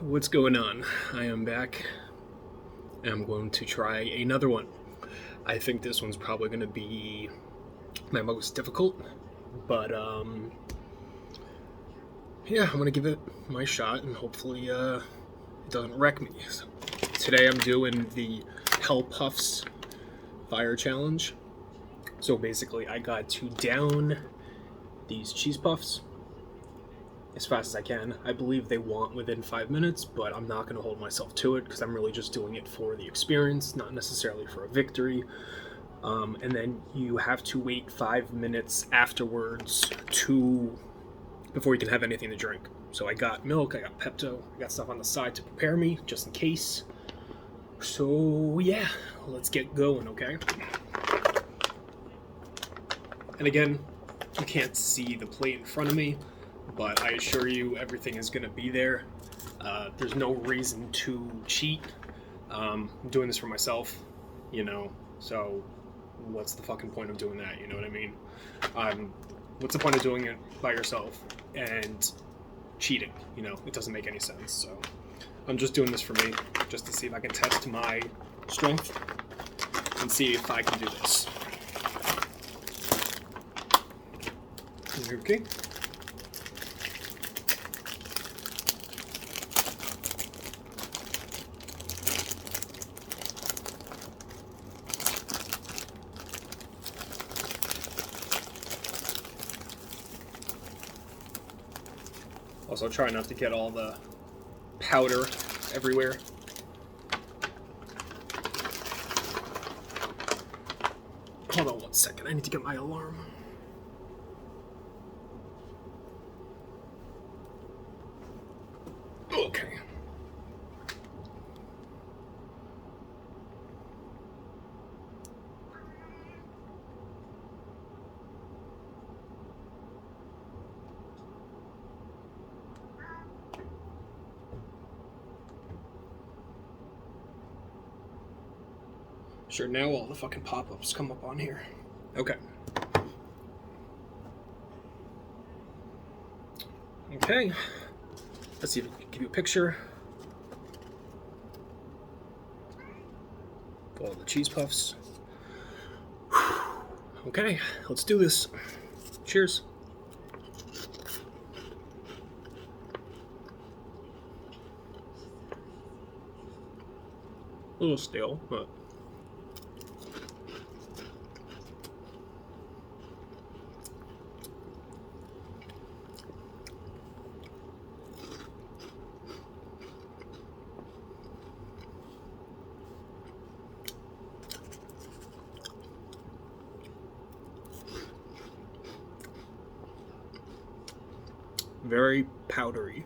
What's going on? I am back and I'm going to try another one. I think this one's probably going to be my most difficult, but yeah, I'm going to give it my shot and hopefully it doesn't wreck me. So, today I'm doing the Hell Puffs Fire Challenge. So basically, I got to down these cheese puffs as fast as I can. I believe they want within 5 minutes, but I'm not going to hold myself to it because I'm really just doing it for the experience, not necessarily for a victory. And then you have to wait 5 minutes afterwards before you can have anything to drink. So I got milk, I got Pepto, I got stuff on the side to prepare me just in case. So yeah, let's get going, okay? And again, you can't see the plate in front of me, but I assure you everything is going to be there. There's no reason to cheat. I'm doing this for myself, so what's the fucking point of doing that, you know what I mean? What's the point of doing it by yourself and cheating, it doesn't make any sense. So I'm just doing this for me, just to see if I can test my strength and see if I can do this. Okay. Also try not to get all the powder everywhere. Hold on 1 second, I need to get my alarm. Okay. Sure, now all the fucking pop-ups come up on here. Okay. Okay. Let's see if I can give you a picture of all the cheese puffs. Okay, let's do this. Cheers. A little stale, but very powdery.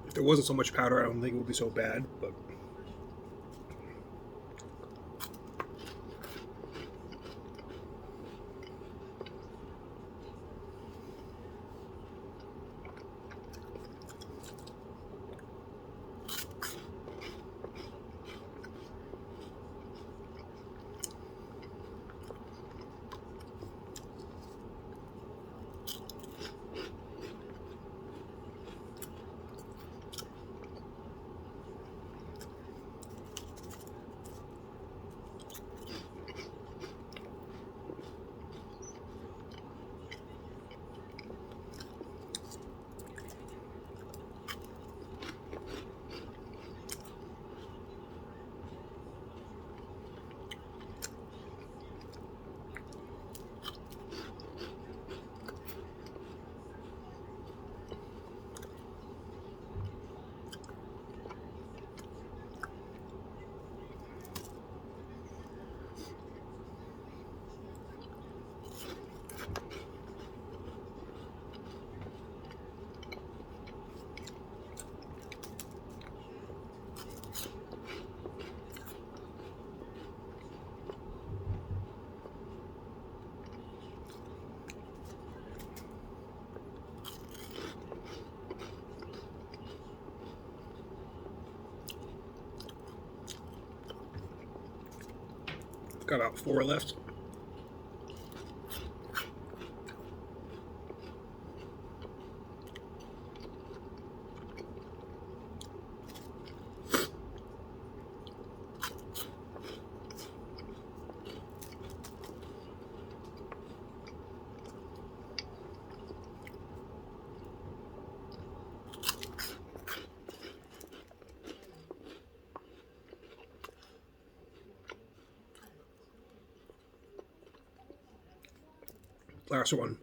If there wasn't so much powder, I don't think it would be so bad, but Got about 4 left. Last one.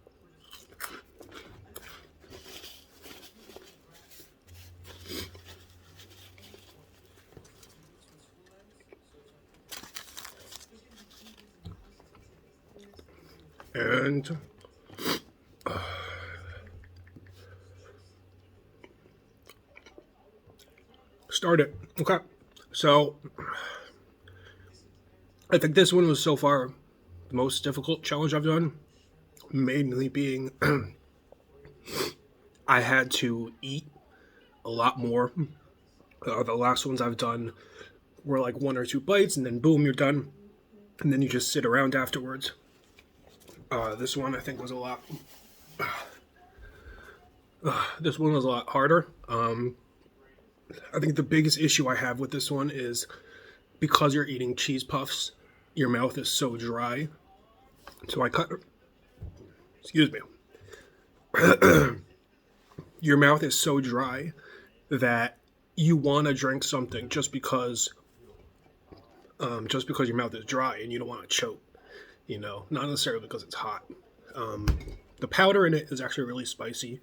And start it. Okay. So I think this one was so far the most difficult challenge I've done. Mainly being I had to eat a lot more. The last ones I've done were like 1 or 2 bites, and then boom, you're done, and then you just sit around afterwards. This one I think was a lot. This one was a lot harder. I think the biggest issue I have with this one is because you're eating cheese puffs, your mouth is so dry. So I cut. Excuse me. Your mouth is so dry that you want to drink something just because your mouth is dry and you don't want to choke. You know, not necessarily because it's hot. The powder in it is actually really spicy.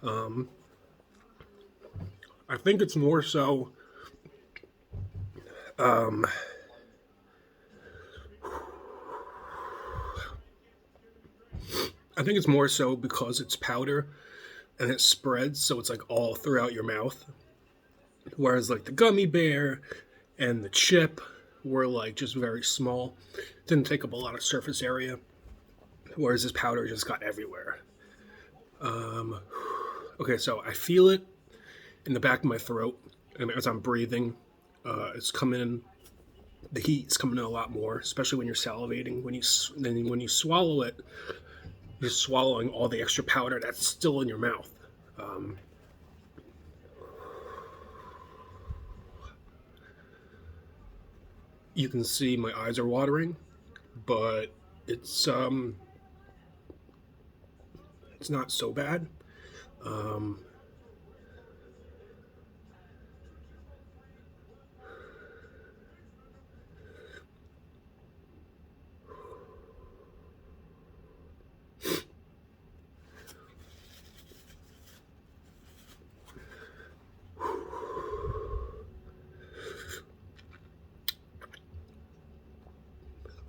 I think it's more so. I think it's more so because it's powder and it spreads, so it's like all throughout your mouth. Whereas like the gummy bear and the chip were like just very small, didn't take up a lot of surface area. Whereas this powder just got everywhere. Okay, so I feel it in the back of my throat, and as I'm breathing, it's coming in. The heat's coming in a lot more, especially when you're salivating. When you swallow it, you're swallowing all the extra powder that's still in your mouth. You can see my eyes are watering, but it's not so bad.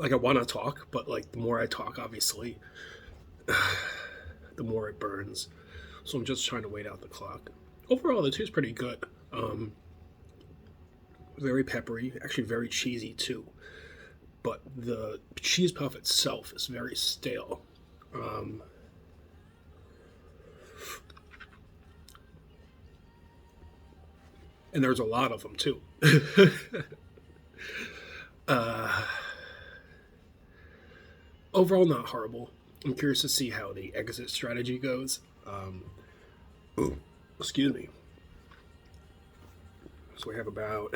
Like I want to talk, but like the more I talk, obviously, the more it burns. So I'm just trying to wait out the clock. Overall, the taste pretty good. Very peppery, actually very cheesy too. But the cheese puff itself is very stale. And there's a lot of them too. Overall, not horrible. I'm curious to see how the exit strategy goes. Excuse me. So we have about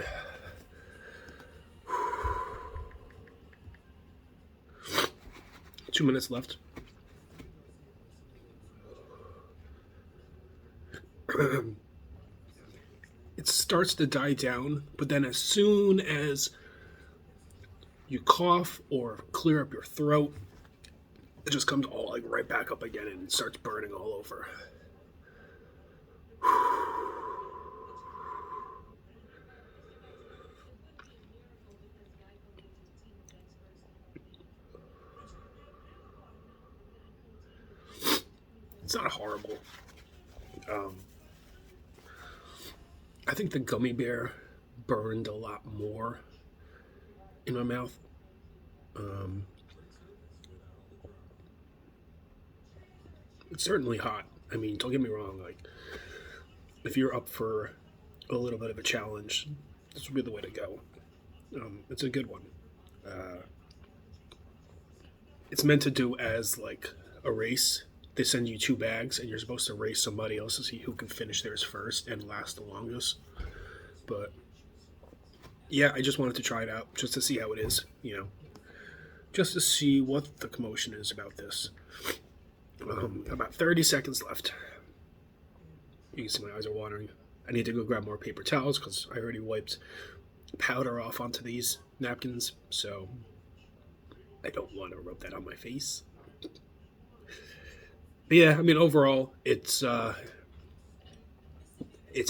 2 minutes left. It starts to die down, but then as soon as you cough or clear up your throat, it just comes all like right back up again and starts burning all over. It's not horrible. I think the gummy bear burned a lot more in my mouth. It's certainly hot. I mean, don't get me wrong. Like, if you're up for a little bit of a challenge, this would be the way to go. It's a good one. it's meant to do as like a race. They send you 2 bags, and you're supposed to race somebody else to see who can finish theirs first and last the longest. But yeah, I just wanted to try it out just to see how it is, just to see what the commotion is about this. About 30 seconds left. You can see my eyes are watering. I need to go grab more paper towels because I already wiped powder off onto these napkins, so I don't want to rub that on my face. But yeah, I mean, overall, it's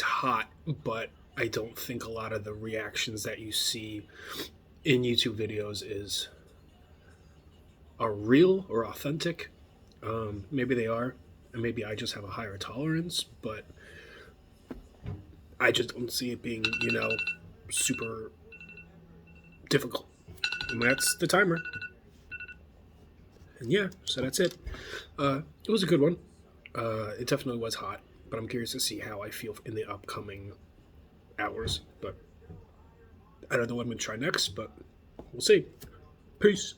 hot, but I don't think a lot of the reactions that you see in YouTube videos are real or authentic. Maybe they are, and maybe I just have a higher tolerance, but I just don't see it being, super difficult. And that's the timer. And yeah, so that's it. It was a good one. It definitely was hot, but I'm curious to see how I feel in the upcoming hours. But I don't know what I'm going to try next, but we'll see. Peace.